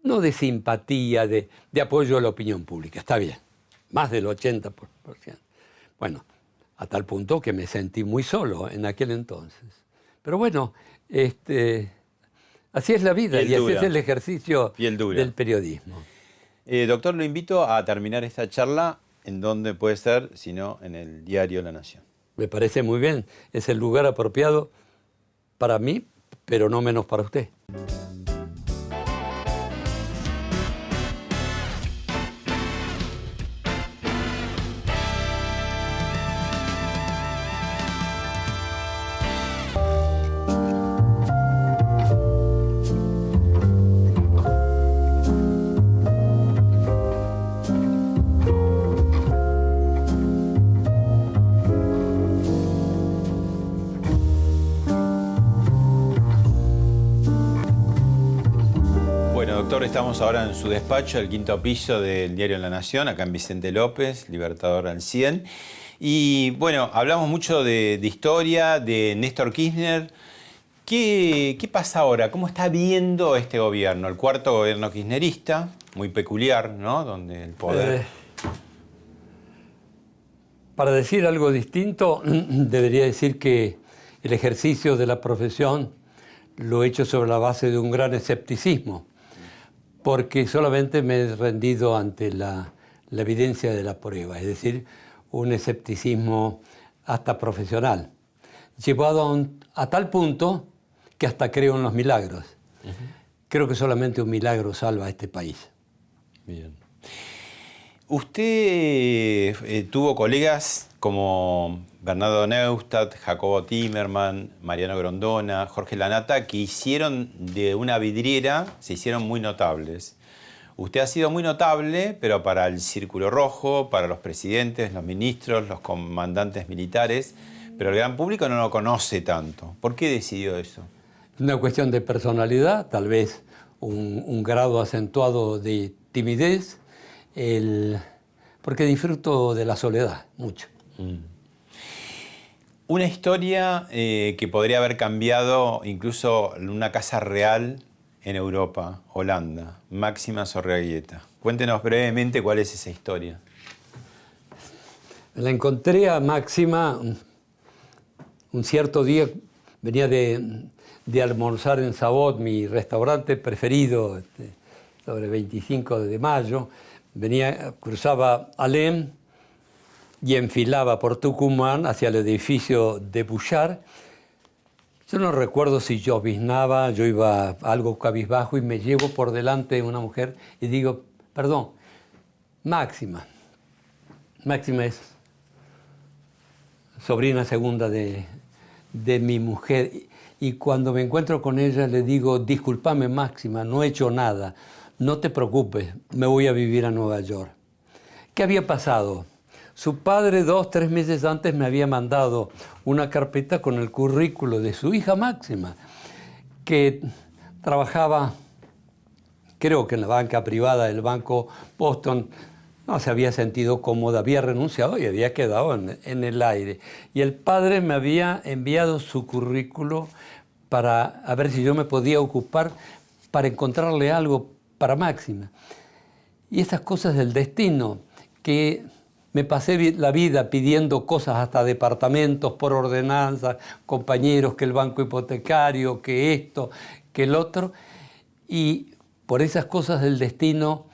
[SPEAKER 2] no de simpatía, de apoyo a la opinión pública. Está bien, más del 80%. Bueno, a tal punto que me sentí muy solo en aquel entonces. Pero bueno, así es la vida y así es el ejercicio del periodismo.
[SPEAKER 1] Doctor, lo invito a terminar esta charla en donde puede ser, si no, en el diario La Nación.
[SPEAKER 2] Me parece muy bien. Es el lugar apropiado para mí, pero no menos para usted.
[SPEAKER 1] Doctor, estamos ahora en su despacho, el 5º piso del diario La Nación, acá en Vicente López, Libertador al 100. Y bueno, hablamos mucho de historia, de Néstor Kirchner. ¿Qué pasa ahora? ¿Cómo está viendo este gobierno? El 4º gobierno kirchnerista, muy peculiar, ¿no? Donde el poder...
[SPEAKER 2] Para decir algo distinto, debería decir que el ejercicio de la profesión lo he hecho sobre la base de un gran escepticismo, porque solamente me he rendido ante la evidencia de la prueba, es decir, un escepticismo hasta profesional, llevado a tal punto que hasta creo en los milagros. Creo que solamente un milagro salva a este país.
[SPEAKER 1] Bien. Usted tuvo colegas como Bernardo Neustadt, Jacobo Timerman, Mariano Grondona, Jorge Lanata, que hicieron de una vidriera, se hicieron muy notables. Usted ha sido muy notable, pero para el Círculo Rojo, para los presidentes, los ministros, los comandantes militares, pero el gran público no lo conoce tanto. ¿Por qué decidió eso?
[SPEAKER 2] Una cuestión de personalidad, tal vez un grado acentuado de timidez, porque disfruto de la soledad mucho.
[SPEAKER 1] Una historia que podría haber cambiado incluso una casa real en Europa, Holanda, Máxima Zorreguieta. Cuéntenos brevemente cuál es esa historia.
[SPEAKER 2] La encontré a Máxima un cierto día, venía de almorzar en Sabot, mi restaurante preferido, sobre 25 de mayo. Cruzaba Alem y enfilaba por Tucumán hacia el edificio de Bouchard. Yo no recuerdo si lloviznaba, yo iba algo cabizbajo y me llevo por delante una mujer y digo, perdón, Máxima. Máxima es sobrina segunda de mi mujer. Y cuando me encuentro con ella le digo, discúlpame Máxima, no he hecho nada. No te preocupes, me voy a vivir a Nueva York. ¿Qué había pasado? Su padre 2 o 3 meses antes me había mandado una carpeta con el currículo de su hija Máxima, que trabajaba, creo que en la banca privada del Banco Boston. No se había sentido cómoda, había renunciado y había quedado en el aire. Y el padre me había enviado su currículo para ver si yo me podía ocupar para encontrarle algo para Máxima. Y esas cosas del destino, que me pasé la vida pidiendo cosas hasta departamentos por ordenanza, compañeros, que el banco hipotecario, que esto, que el otro. Y por esas cosas del destino,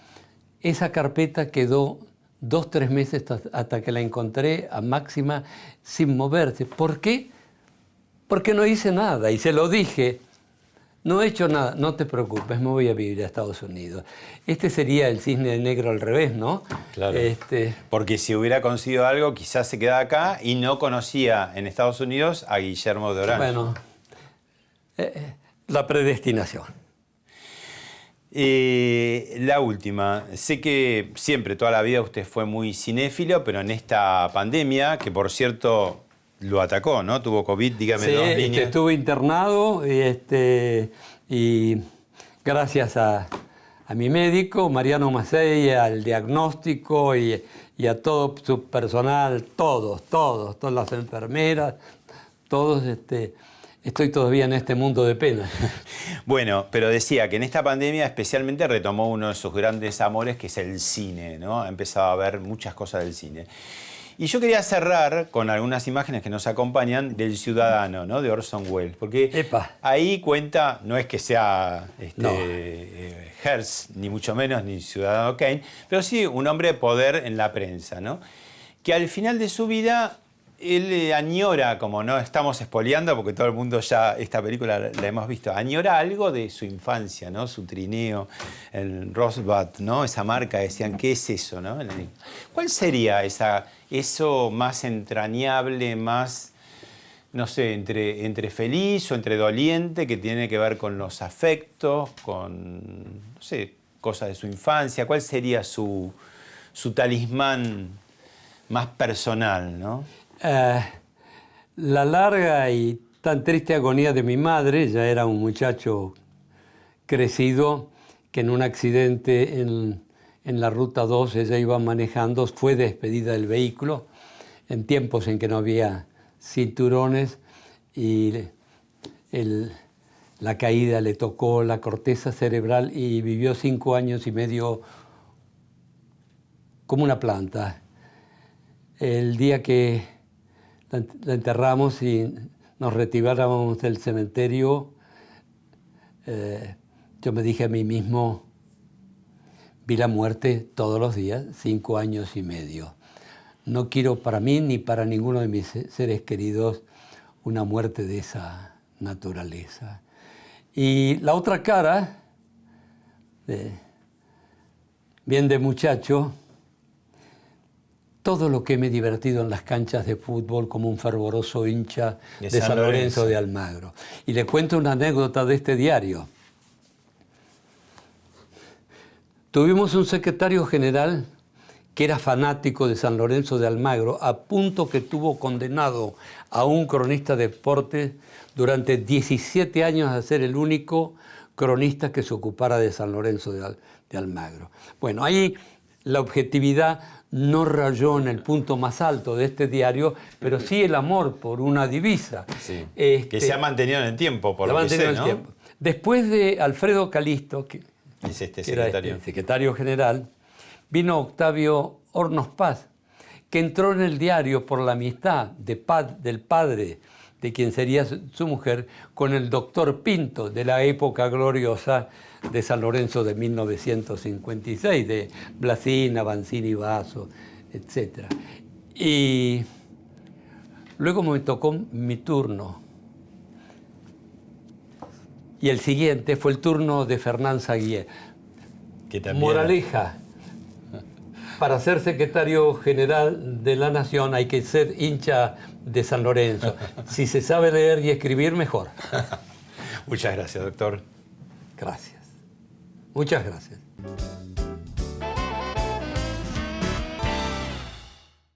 [SPEAKER 2] esa carpeta quedó 2 o 3 meses hasta que la encontré a Máxima sin moverse. ¿Por qué? Porque no hice nada y se lo dije. No he hecho nada, no te preocupes, me voy a vivir a Estados Unidos. Este sería el cisne negro al revés, ¿no?
[SPEAKER 1] Claro. Porque si hubiera conseguido algo, quizás se quedaba acá y no conocía en Estados Unidos a Guillermo de Orange.
[SPEAKER 2] Bueno, la predestinación.
[SPEAKER 1] La última. Sé que siempre, toda la vida, usted fue muy cinéfilo, pero en esta pandemia, que por cierto lo atacó, ¿no? Tuvo COVID, dígame 2 líneas.
[SPEAKER 2] Estuve internado y gracias a a mi médico, Mariano Macei, al diagnóstico y a todo su personal, todas las enfermeras, todos, estoy todavía en este mundo de pena.
[SPEAKER 1] Bueno, pero decía que en esta pandemia especialmente retomó uno de sus grandes amores, que es el cine, ¿no? Ha empezado a ver muchas cosas del cine. Y yo quería cerrar con algunas imágenes que nos acompañan del Ciudadano, ¿no? De Orson Welles, porque
[SPEAKER 2] Epa.
[SPEAKER 1] ahí cuenta, no es que sea
[SPEAKER 2] No.
[SPEAKER 1] Hearst, ni mucho menos, ni Ciudadano Kane, pero sí un hombre de poder en la prensa, ¿no? Que al final de su vida él añora, como no estamos espoleando, porque todo el mundo ya esta película la hemos visto, añora algo de su infancia, ¿no? Su trineo, el Rosbud, ¿no? Esa marca, decían, ¿qué es eso, no? ¿Cuál sería eso más entrañable, más, no sé, entre feliz o entre doliente, que tiene que ver con los afectos, con, no sé, cosas de su infancia? ¿Cuál sería su talismán más personal, no?
[SPEAKER 2] La larga y tan triste agonía de mi madre, ya era un muchacho crecido, que en un accidente en la Ruta 2 ella iba manejando, fue despedida del vehículo en tiempos en que no había cinturones y la caída le tocó la corteza cerebral y vivió 5 años y medio como una planta. El día que la enterramos y nos retirábamos del cementerio, yo me dije a mí mismo, vi la muerte todos los días, 5 años y medio. No quiero para mí ni para ninguno de mis seres queridos una muerte de esa naturaleza. Y la otra cara, bien de muchacho, todo lo que me he divertido en las canchas de fútbol como un fervoroso hincha de San Lorenzo de Almagro. Y le cuento una anécdota de este diario. Tuvimos un secretario general que era fanático de San Lorenzo de Almagro, a punto que tuvo condenado a un cronista de deportes durante 17 años a ser el único cronista que se ocupara de San Lorenzo de Almagro. Bueno, ahí la objetividad no rayó en el punto más alto de este diario, pero sí el amor por una divisa.
[SPEAKER 1] Sí. Que se ha mantenido en el tiempo, por lo que sé, ¿no?
[SPEAKER 2] Después de Alfredo Calisto, que
[SPEAKER 1] es
[SPEAKER 2] era secretario general, vino Octavio Hornos Paz, que entró en el diario por la amistad del padre de quien sería su mujer con el doctor Pinto de la época gloriosa de San Lorenzo de 1956, de Blasina, Banzini, Basso, etc. Y luego me tocó mi turno. Y el siguiente fue el turno de Fernán Saguier. Moraleja, para ser secretario general de la Nación hay que ser hincha de San Lorenzo. Si se sabe leer y escribir, mejor.
[SPEAKER 1] Muchas gracias, doctor.
[SPEAKER 2] Gracias. Muchas gracias.